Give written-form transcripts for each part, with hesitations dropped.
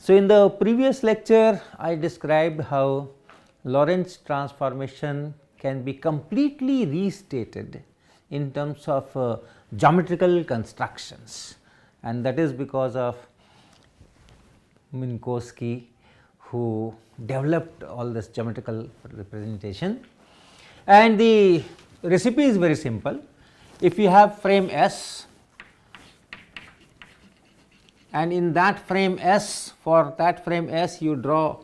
So, in the previous lecture I described how Lorentz transformation can be completely restated in terms of geometrical constructions, and that is because of Minkowski, who developed all this geometrical representation. And the recipe is very simple. If you have frame S, and in that frame S, for that frame S you draw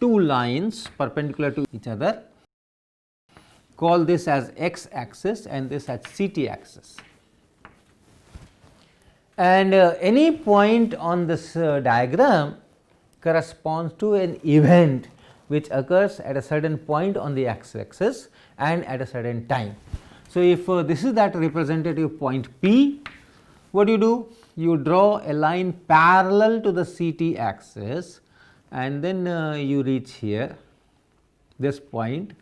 two lines perpendicular to each other, call this as x axis and this as CT axis. And any point on this diagram corresponds to an event which occurs at a certain point on the x axis and at a certain time. So, if this is that representative point P, what do you do? You draw a line parallel to the CT axis and then you reach here, this point,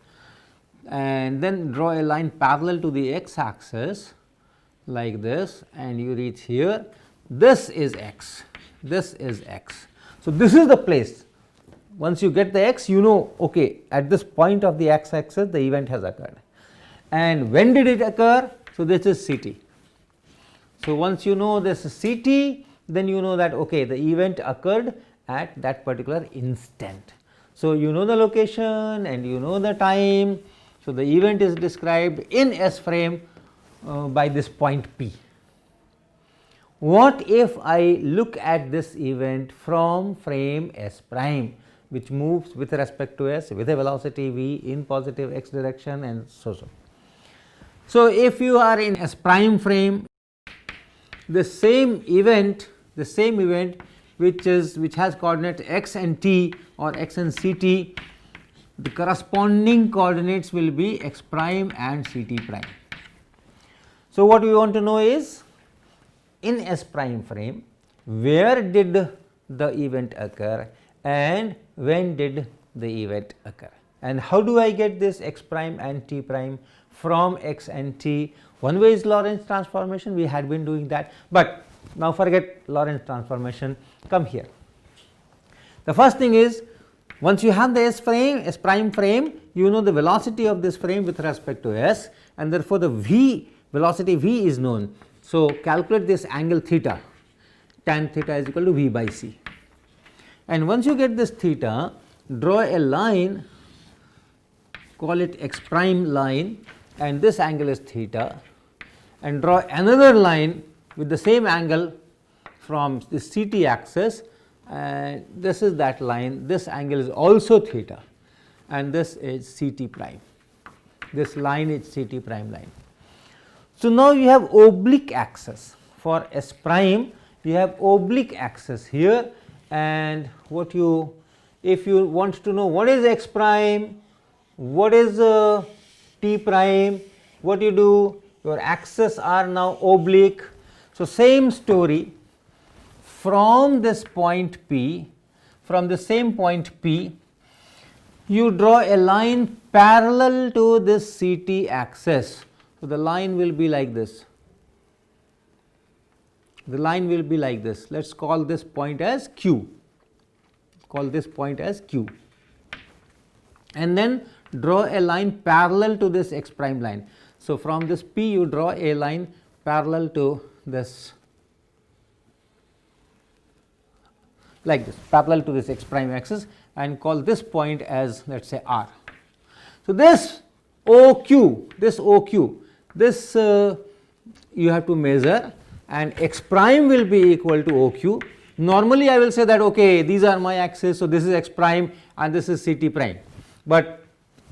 and then draw a line parallel to the x axis like this, and you reach here. This is x, this is x. So, this is the place. Once you get the x, you know, okay, at this point of the x axis the event has occurred. And when did it occur? So, this is CT. So, once you know this is CT, then you know that okay, the event occurred at that particular instant. So, you know the location and you know the time. So, the event is described in S frame by this point P. What if I look at this event from frame S prime, which moves with respect to S with a velocity v in positive x direction and so. So, if you are in S prime frame, the same event which has coordinates x and t or x and CT, the corresponding coordinates will be x prime and CT prime. So, what we want to know is, in S prime frame, where did the event occur and when did the event occur, and how do I get this x prime and t prime from x and t? One way is Lorentz transformation, we had been doing that, but now forget Lorentz transformation, come here. The first thing is, once you have the S prime frame, you know the velocity of this frame with respect to S, and therefore, the v velocity v is known. So, calculate this angle theta, tan theta is equal to v by c, and once you get this theta, draw a line, call it x prime line, and this angle is theta, and draw another line with the same angle from this CT axis, and this is that line, this angle is also theta, and this is CT prime, this line is CT prime line. So, now you have oblique axis for S prime, you have oblique axis here, and what you, if you want to know what is x prime, what is t prime, what you do, your axes are now oblique. So, same story, from this point P, from the same point P, you draw a line parallel to this CT axis. So, the line will be like this, the line will be like this. Let us call this point as Q, call this point as Q, and then draw a line parallel to this x prime line. So, from this P you draw a line parallel to this, like this, parallel to this x prime axis, and call this point as, let us say, R. So, this OQ, this you have to measure, and x prime will be equal to OQ. Normally, I will say that okay, these are my axes, so this is x prime and this is CT prime, but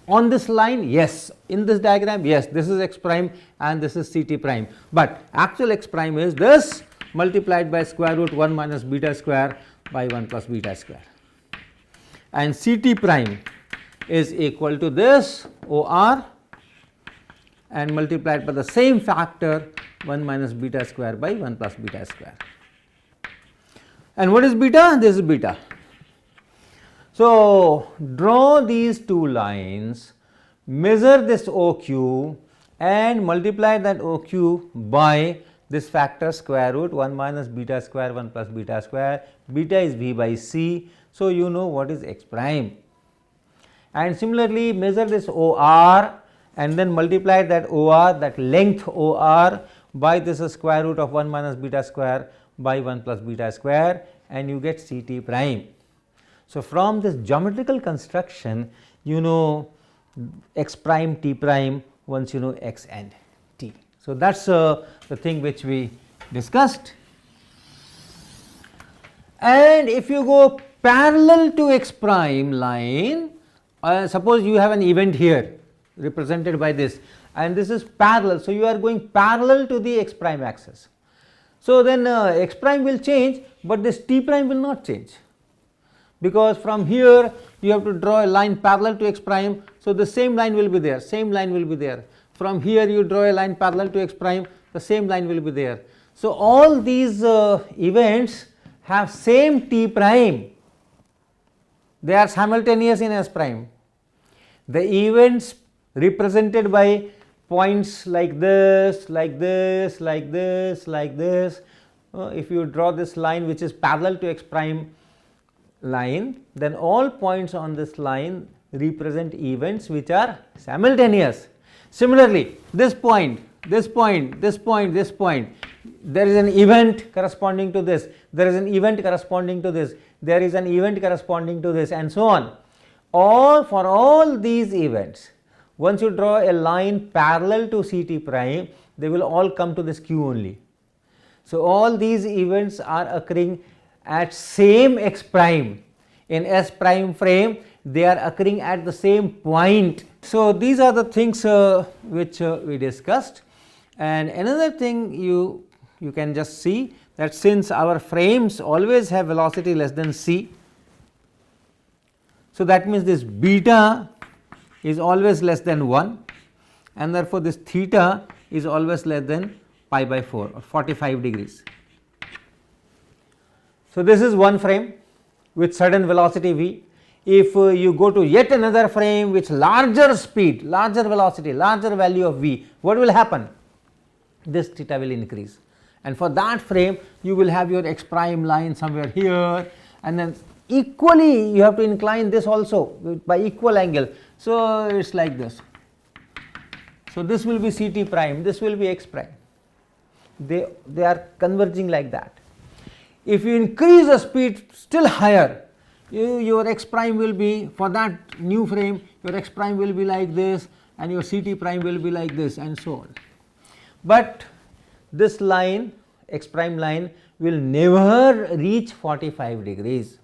on this line, yes, in this diagram, yes, this is x prime and this is CT prime, but actual x prime is this multiplied by square root 1 minus beta square by 1 plus beta square, and CT prime is equal to this OR and multiplied by the same factor 1 minus beta square by 1 plus beta square. And what is beta? This is beta. So, draw these two lines, measure this OQ and multiply that OQ by this factor square root 1 minus beta square 1 plus beta square, beta is V by C. So, you know what is x prime, and similarly measure this OR and then multiply that OR, that length OR, by this square root of 1 minus beta square by 1 plus beta square, and you get CT prime. So, from this geometrical construction you know x prime t prime once you know x and t. So, that is the thing which we discussed. And if you go parallel to x prime line, suppose you have an event here represented by this, and this is parallel. So, you are going parallel to the x prime axis. So, then x prime will change, but this t prime will not change, because from here you have to draw a line parallel to x prime. So, the same line will be there, same line will be there. From here you draw a line parallel to x prime, the same line will be there. So, all these events have same t prime, they are simultaneous in s prime. The events represented by points like this, like this, like this, like this. If you draw this line which is parallel to x prime line, then all points on this line represent events which are simultaneous. Similarly, this point, this point, this point, this point, there is an event corresponding to this, there is an event corresponding to this, there is an event corresponding to this, and so on. For all these events, once you draw a line parallel to CT prime, they will all come to this Q only. So, all these events are occurring at same x prime. In S prime frame, they are occurring at the same point. So, these are the things which we discussed. And another thing you can just see that since our frames always have velocity less than c, so that means this beta is always less than 1, and therefore, this theta is always less than pi by 4 or 45 degrees. So, this is one frame with certain velocity v. If you go to yet another frame with larger speed, larger velocity, larger value of v, what will happen? This theta will increase, and for that frame you will have your x prime line somewhere here, and then equally you have to incline this also by equal angle. So, it is like this. So, this will be CT prime, this will be x prime, they are converging like that. If you increase the speed still higher, your x prime will be, for that new frame, your x prime will be like this and your CT prime will be like this, and so on. But this line, x prime line, will never reach 45 degrees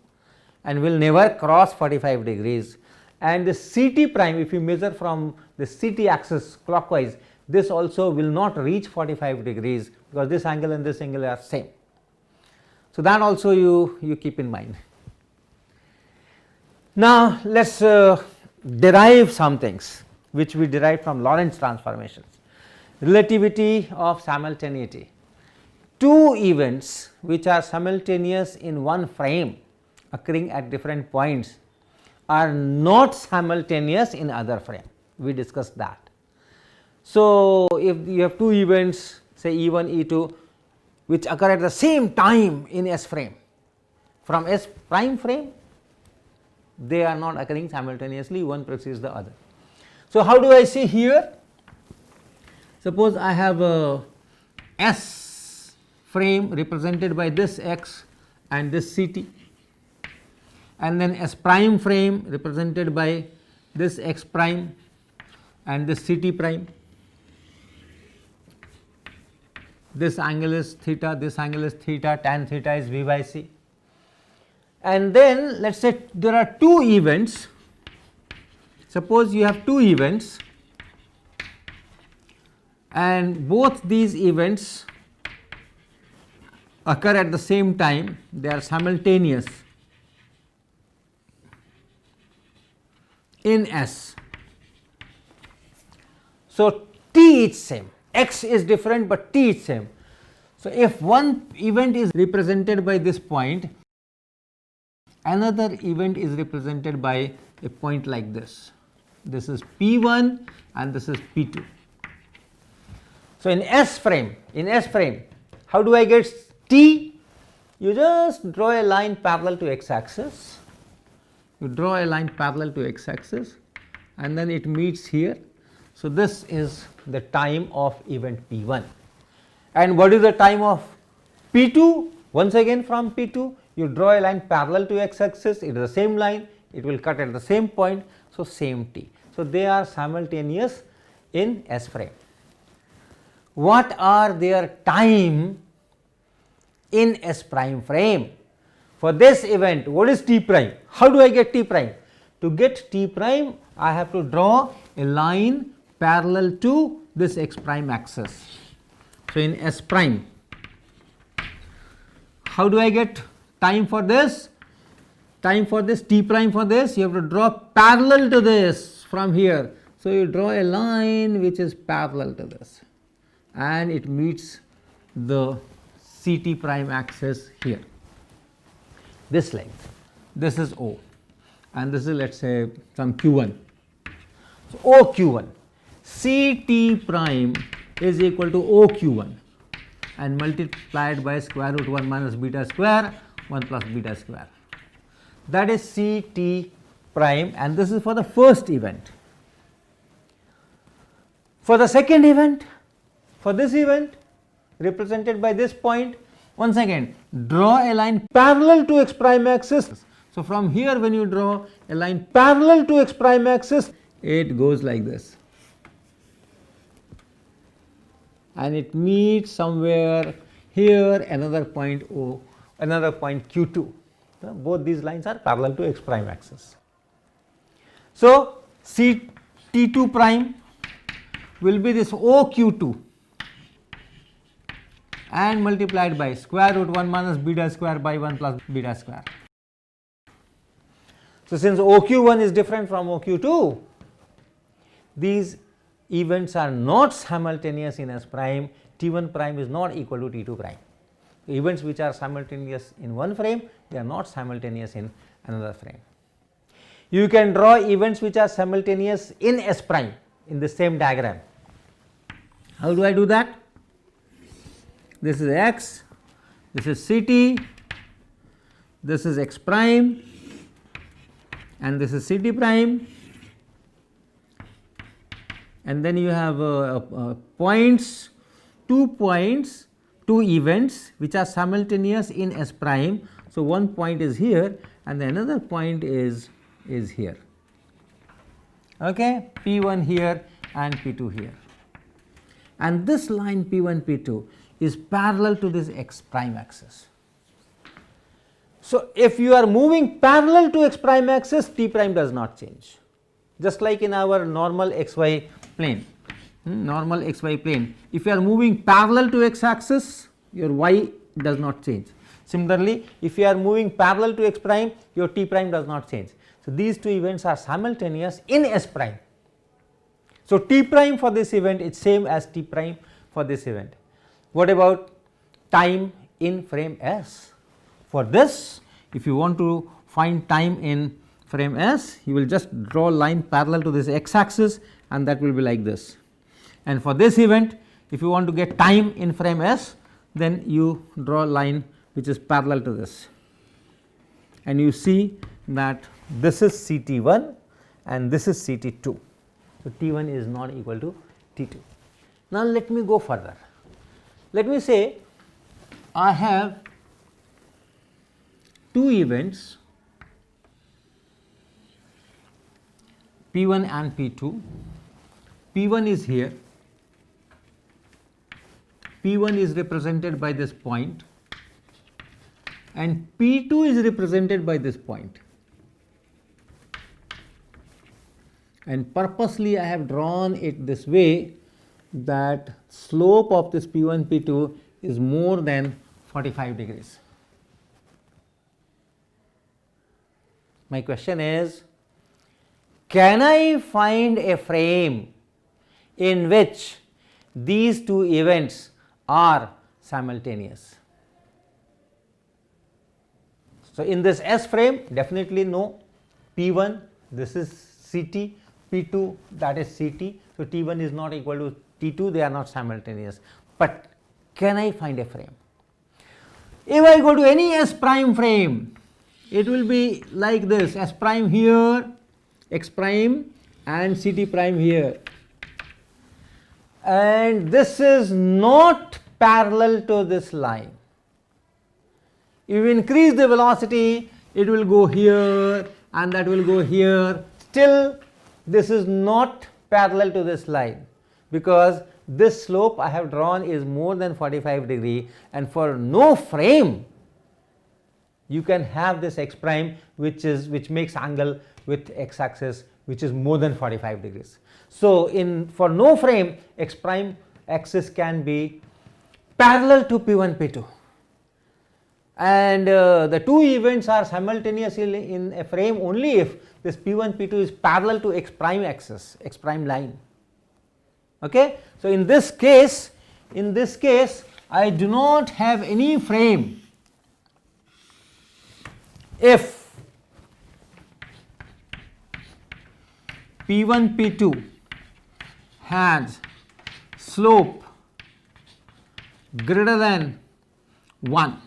and will never cross 45 degrees, and the CT prime, if you measure from the CT axis clockwise, this also will not reach 45 degrees, because this angle and this angle are same. So, that also you keep in mind. Now, let us derive some things which we derive from Lorentz transformations. Relativity of simultaneity. Two events which are simultaneous in one frame occurring at different points are not simultaneous in other frame. We discussed that. So, if you have two events, say E1, E2, which occur at the same time in S frame, from S prime frame, they are not occurring simultaneously, one precedes the other. So, how do I see here? Suppose I have a S frame represented by this x and this CT, and then S prime frame represented by this x prime and this CT prime. This angle is theta, this angle is theta, tan theta is V by C. And then let us say there are two events. Suppose you have two events and both these events occur at the same time, they are simultaneous in S. So, T is same, x is different, but T is same. So, if one event is represented by this point, another event is represented by a point like this. This is P1 and this is P2. So, in S frame, how do I get t? You just draw a line parallel to x axis, and then it meets here. So, this is the time of event P1. And what is the time of P2? Once again from P2 you draw a line parallel to x axis, it is the same line, it will cut at the same point. So, same t. So, they are simultaneous in S frame. What are their time in S prime frame? For this event, what is t prime? How do I get t prime? To get t prime, I have to draw a line parallel to this x prime axis. So, in S prime, how do I get time for this? Time for this, t prime for this, you have to draw parallel to this from here. So, you draw a line which is parallel to this, and it meets the Ct prime axis here, this length, this is O, and this is let us say some q1. So, OQ1, Ct prime is equal to OQ1 and multiplied by square root 1 minus beta square 1 plus beta square, that is Ct prime, and this is for the first event. For the second event, for this event represented by this point, once again draw a line parallel to x prime axis. So, from here when you draw a line parallel to x prime axis, it goes like this and it meets somewhere here another point O, another point Q2. Both these lines are parallel to x prime axis. So, Ct2 prime will be this OQ2 and multiplied by square root 1 minus beta square by 1 plus beta square. So, since OQ1 is different from OQ2, these events are not simultaneous in S prime, T1 prime is not equal to T2 prime. Events which are simultaneous in one frame, they are not simultaneous in another frame. You can draw events which are simultaneous in S prime in the same diagram. How do I do that? This is x, this is Ct, this is x prime, and this is Ct prime, and then you have points, 2 points, 2 events which are simultaneous in S prime. So, one point is here and another point is here, okay, P1 here and P2 here, and this line P1 P2 is parallel to this x prime axis. So, if you are moving parallel to x prime axis, t prime does not change, just like in our normal xy plane, if you are moving parallel to x axis, your y does not change. Similarly, if you are moving parallel to x prime, your t prime does not change. So, these two events are simultaneous in S prime. So, t prime for this event is same as t prime for this event. What about time in frame S? For this, if you want to find time in frame S, you will just draw a line parallel to this x axis and that will be like this. And for this event, if you want to get time in frame S, then you draw a line which is parallel to this, and you see that this is Ct1 and this is Ct2. So, T1 is not equal to T2. Now, let me go further. Let me say I have 2 events P1 and P2. P1 is here, P1 is represented by this point and P2 is represented by this point, and purposely I have drawn it this way that slope of this P1 P2 is more than 45 degrees. My question is, can I find a frame in which these 2 events are simultaneous? So, in this S frame, definitely no. P1, this is Ct, P2, that is Ct. So, T1 is not equal to T2, they are not simultaneous. But can I find a frame? If I go to any S prime frame, it will be like this: S prime here, X prime, and Ct prime here. And this is not parallel to this line. If you increase the velocity, it will go here and that will go here. Still, this is not parallel to this line, because this slope I have drawn is more than 45 degree, and for no frame you can have this x prime which makes angle with x axis which is more than 45 degrees. So, for no frame, x prime axis can be parallel to P1 P2, and the two events are simultaneously in a frame only if this P1 P2 is parallel to x prime axis, x prime line. Okay. So, in this case I do not have any frame if P1 P2 has slope greater than 1,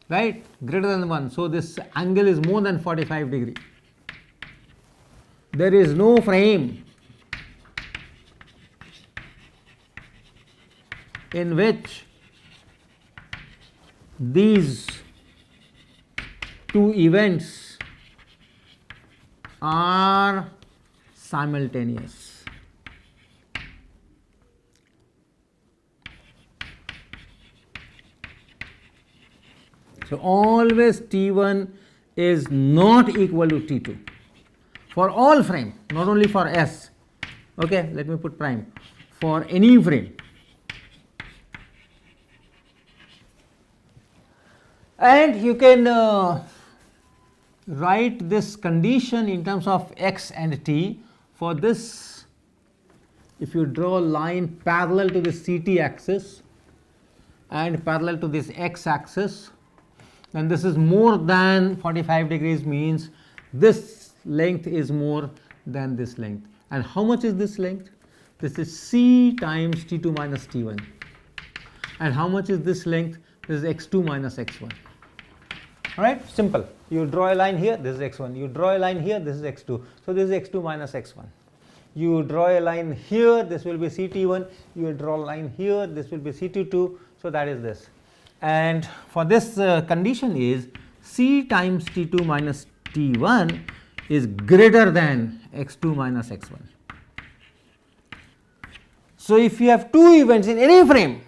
right, greater than 1. So, this angle is more than 45 degree. There is no frame in which these two events are simultaneous. So, always T1 is not equal to T2 for all frame, not only for S. Okay, let me put prime for any frame. And you can write this condition in terms of x and t. For this, if you draw a line parallel to the CT axis and parallel to this x axis, then this is more than 45 degrees, means this length is more than this length. And how much is this length? This is c times T2 minus T1. And how much is this length? This is x2 minus x1. Alright, simple. You draw a line here, this is x1. You draw a line here, this is x2. So, this is x2 minus x1. You draw a line here, this will be CT1. You draw a line here, this will be CT2. So, that is this. And for this condition is c times T2 minus T1 is greater than x2 minus x1. So, if you have two events in any frame,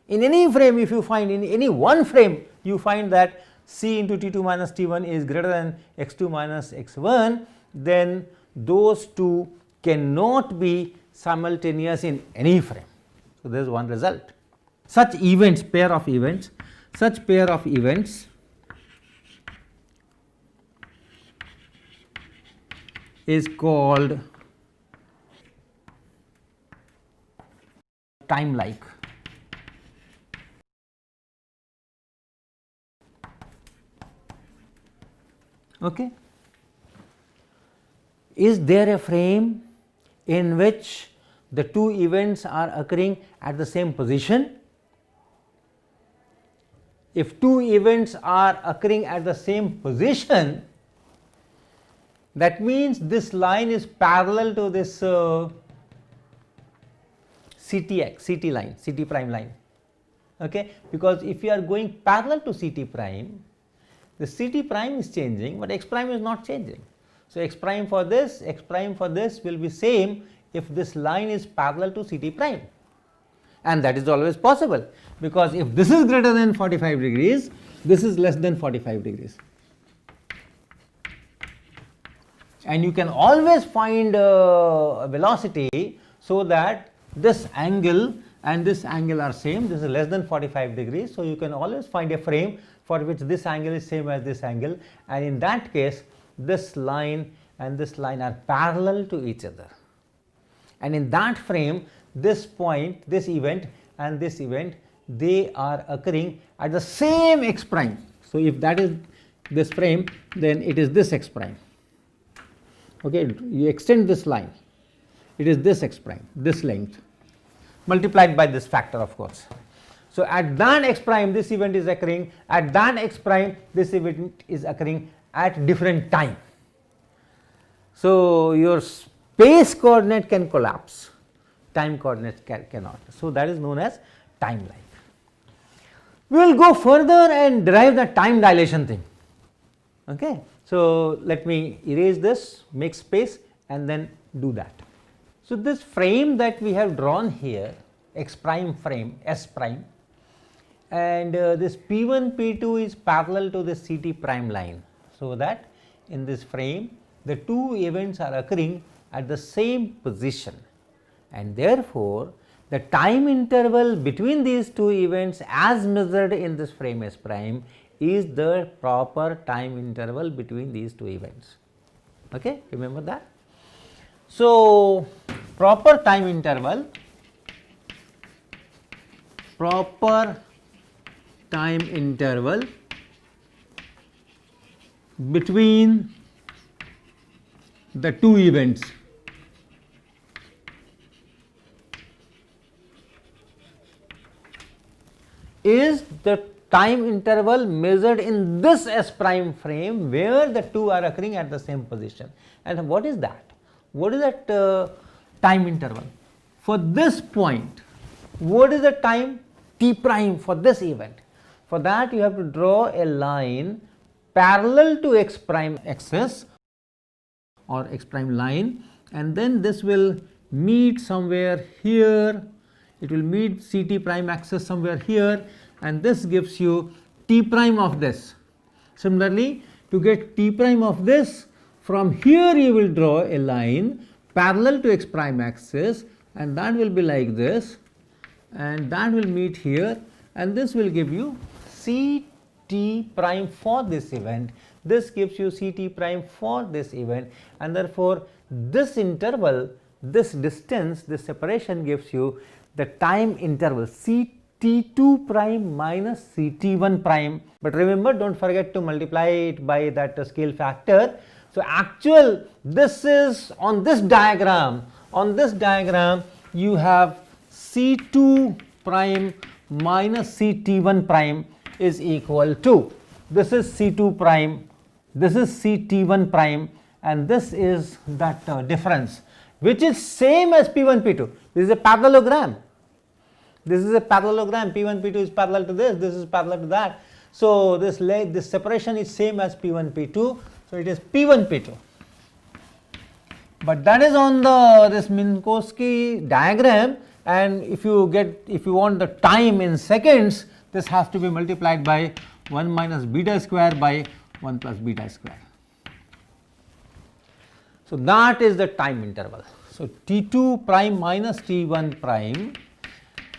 if you find in any one frame, you find that c into T2 minus T1 is greater than x2 minus x1, then those two cannot be simultaneous in any frame. So, there is one result. Such events, pair of events is called time-like. Okay. Is there a frame in which the two events are occurring at the same position? If two events are occurring at the same position, that means this line is parallel to this CT line, CT prime line. Okay, because if you are going parallel to CT prime, the CT prime is changing, but x prime is not changing. So, x prime for this will be same if this line is parallel to CT prime, and that is always possible, because if this is greater than 45 degrees, this is less than 45 degrees. And you can always find a velocity so that this angle and this angle are same, this is less than 45 degrees. So, you can always find a frame for which this angle is same as this angle, and in that case this line and this line are parallel to each other, and in that frame this point, this event and this event, they are occurring at the same x prime. So, if that is this frame, then it is this x prime. Okay, you extend this line, it is this x prime, this length, multiplied by this factor, of course. So, at that x prime this event is occurring, at that x prime this event is occurring at different time. So, your space coordinate can collapse, time coordinates cannot. So, that is known as time lag. We will go further and derive the time dilation thing. Okay. So, let me erase this, make space and then do that. So, this frame that we have drawn here, x prime frame, S prime, and this P1, P2 is parallel to the CT prime line. So, that in this frame the two events are occurring at the same position, and therefore, the time interval between these two events as measured in this frame S prime is the proper time interval between these two events. Okay, remember that. So, proper time interval between the two events is the time interval measured in this S prime frame where the two are occurring at the same position. And what is that? What is that time interval? For this point, what is the time t prime for this event? For that you have to draw a line parallel to x prime axis or x prime line, and then this will meet somewhere here, it will meet CT prime axis somewhere here, and this gives you t prime of this. Similarly, to get t prime of this, from here you will draw a line parallel to x prime axis, and that will be like this, and that will meet here, and this will give you CT prime for this event. This gives you CT prime for this event, and therefore, this interval, this distance, this separation gives you the time interval CT2 prime minus CT1 prime. But remember, don't forget to multiply it by that scale factor. So, actual this is on this diagram, you have C2 prime minus CT1 prime is equal to, this is C2 prime, this is CT1 prime, and this is that difference, which is same as P1 P2. This is a parallelogram. P1 P2 is parallel to this is parallel to that. So, this separation is same as P1 P2. So, it is P1 P2, but that is on the this Minkowski diagram, and if you want the time in seconds, this has to be multiplied by 1 minus beta square by 1 plus beta square. So, that is the time interval. So, T2 prime minus T1 prime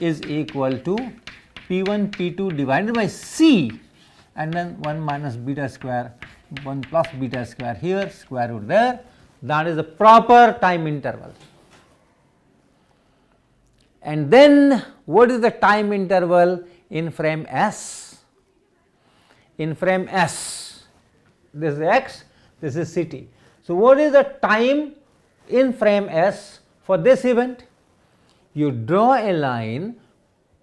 is equal to P1 P2 divided by C, and then 1 minus beta square, 1 plus beta square here, square root there. That is the proper time interval. And then what is the time interval in frame S? In frame S, this is x, this is CT. So, what is the time in frame S for this event? You draw a line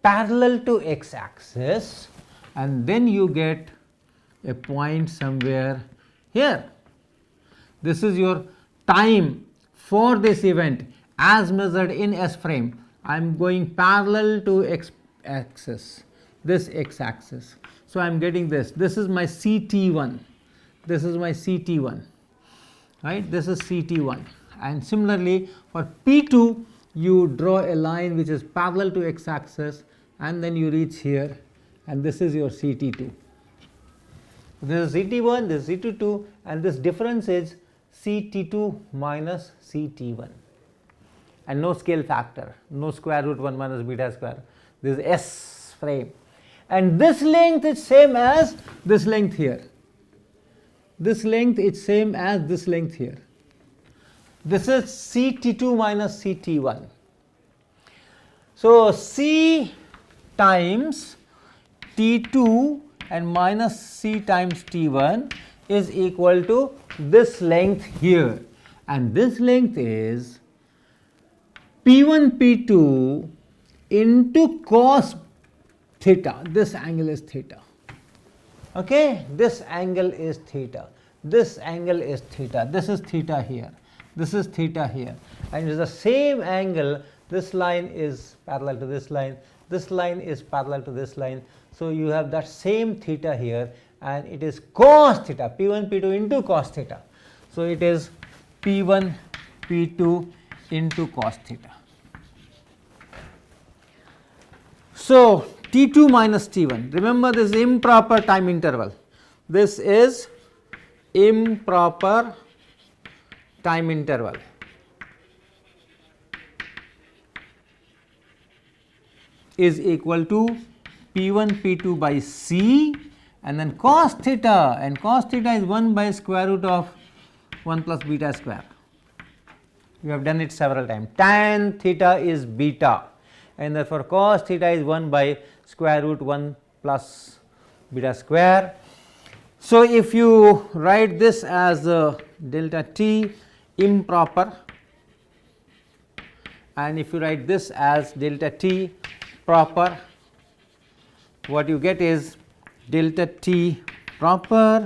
parallel to x axis, and then you get a point somewhere here. This is your time for this event as measured in S frame. I am going parallel to x axis, this x axis. So, I am getting this. This is my CT1, this is my CT1, right? This is CT1, and similarly for P2 you draw a line which is parallel to x axis, and then you reach here, and this is your CT2. This is CT1, this is CT2, and this difference is CT2 minus CT1, and no scale factor, no square root 1 minus beta square. This is S frame, and this length is same as this length here. This length is same as this length here. This is CT2 minus CT1. So, C times T2 and minus C times T1 is equal to this length here, and this length is P1 P2 into cos theta. This angle is theta. Okay, this angle is theta. This angle is theta. This is theta here. This is theta here, and it is the same angle. This line is parallel to this line. This line is parallel to this line. So you have that same theta here, and it is cos theta. P1 P2 into cos theta. So it is P1 P2 into cos theta. So T2 minus T1, remember this improper time interval, this is improper time interval, is equal to P1 P2 by C, and then cos theta, and cos theta is 1 by square root of 1 plus beta square. We have done it several times. Tan theta is beta, and therefore cos theta is 1 by square root 1 plus beta square. So if you write this as delta t improper, and if you write this as delta t proper, what you get is delta t proper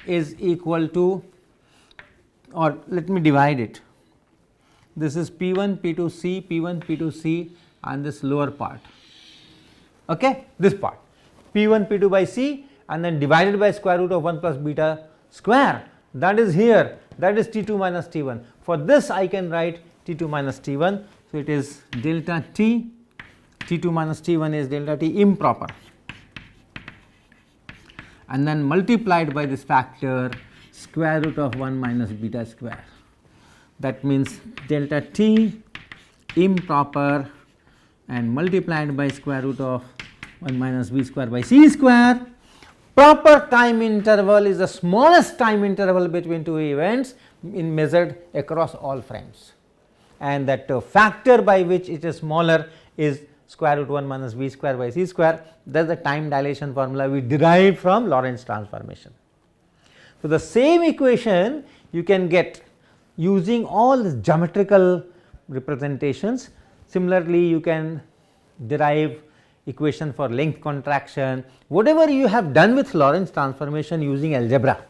is equal to, or let me divide it, this is P1 P2 C, P1 P2 C, and this lower part, okay, this part P1 P2 by C, and then divided by square root of 1 plus beta square, that is here, that is T2 minus T1. For this I can write T2 minus T1. So it is delta t, T2 minus T1 is delta t improper, and then multiplied by this factor square root of 1 minus beta square. That means delta t improper and multiplied by square root of 1 minus b square by c square. Proper time interval is the smallest time interval between two events in measured across all frames, and that factor by which it is smaller is square root 1 minus b square by c square. That is the time dilation formula we derived from Lorentz transformation. So the same equation you can get using all the geometrical representations. Similarly, you can derive equation for length contraction, whatever you have done with Lorentz transformation using algebra,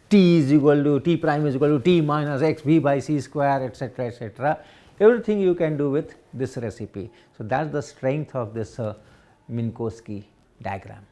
t is equal to t prime is equal to t minus x b by c square, etc., etc. Everything you can do with this recipe. So that is the strength of this Minkowski diagram.